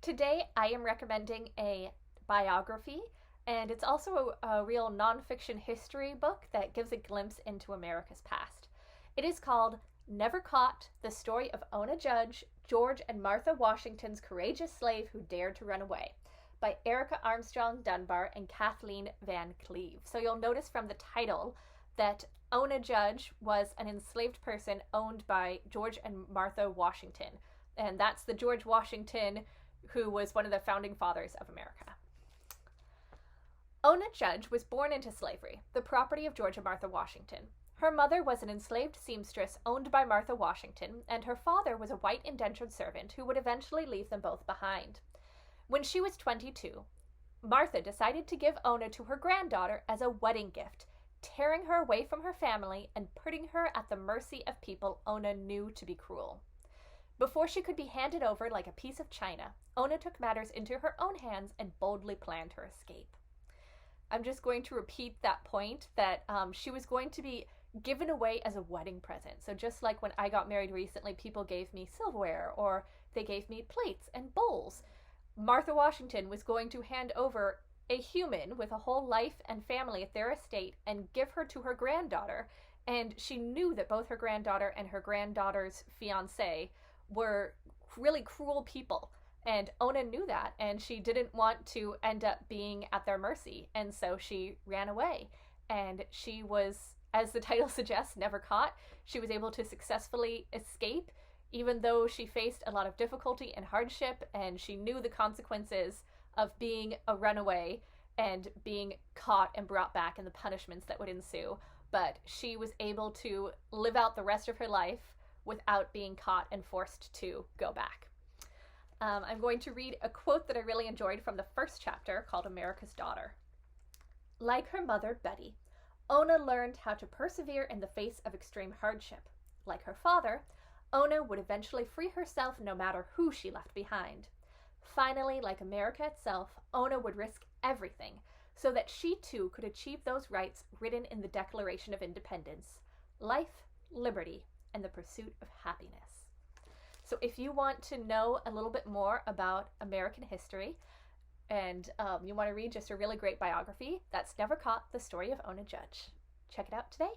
Today, I am recommending a biography, and it's also a real nonfiction history book that gives a glimpse into America's past. It is called Never Caught: The Story of Ona Judge, George and Martha Washington's Courageous Slave Who Dared to Run Away by Erica Armstrong Dunbar and Kathleen Van Cleve. So you'll notice from the title that Ona Judge was an enslaved person owned by George and Martha Washington. And that's the George Washington who was one of the founding fathers of America. Ona Judge was born into slavery, the property of George and Martha Washington. Her mother was an enslaved seamstress owned by Martha Washington, and her father was a white indentured servant who would eventually leave them both behind. When she was 22, Martha decided to give Ona to her granddaughter as a wedding gift, tearing her away from her family and putting her at the mercy of people Ona knew to be cruel. Before she could be handed over like a piece of china, Ona took matters into her own hands and boldly planned her escape. I'm just going to repeat that point that she was going to be given away as a wedding present. So just like when I got married recently, people gave me silverware or they gave me plates and bowls. Martha Washington was going to hand over a human with a whole life and family at their estate and give her to her granddaughter. And she knew that both her granddaughter and her granddaughter's fiancé were really cruel people. And Ona knew that, and she didn't want to end up being at their mercy. And so she ran away. And she was, as the title suggests, never caught. She was able to successfully escape, even though she faced a lot of difficulty and hardship, and she knew the consequences of being a runaway and being caught and brought back and the punishments that would ensue. But she was able to live out the rest of her life without being caught and forced to go back. I'm going to read a quote that I really enjoyed from the first chapter called America's Daughter. Like her mother, Betty, Ona learned how to persevere in the face of extreme hardship. Like her father, Ona would eventually free herself no matter who she left behind. Finally, like America itself, Ona would risk everything so that she too could achieve those rights written in the Declaration of Independence: life, liberty, and the pursuit of happiness. So if you want to know a little bit more about American history and you want to read just a really great biography, that's Never Caught: The Story of Ona Judge. Check it out today.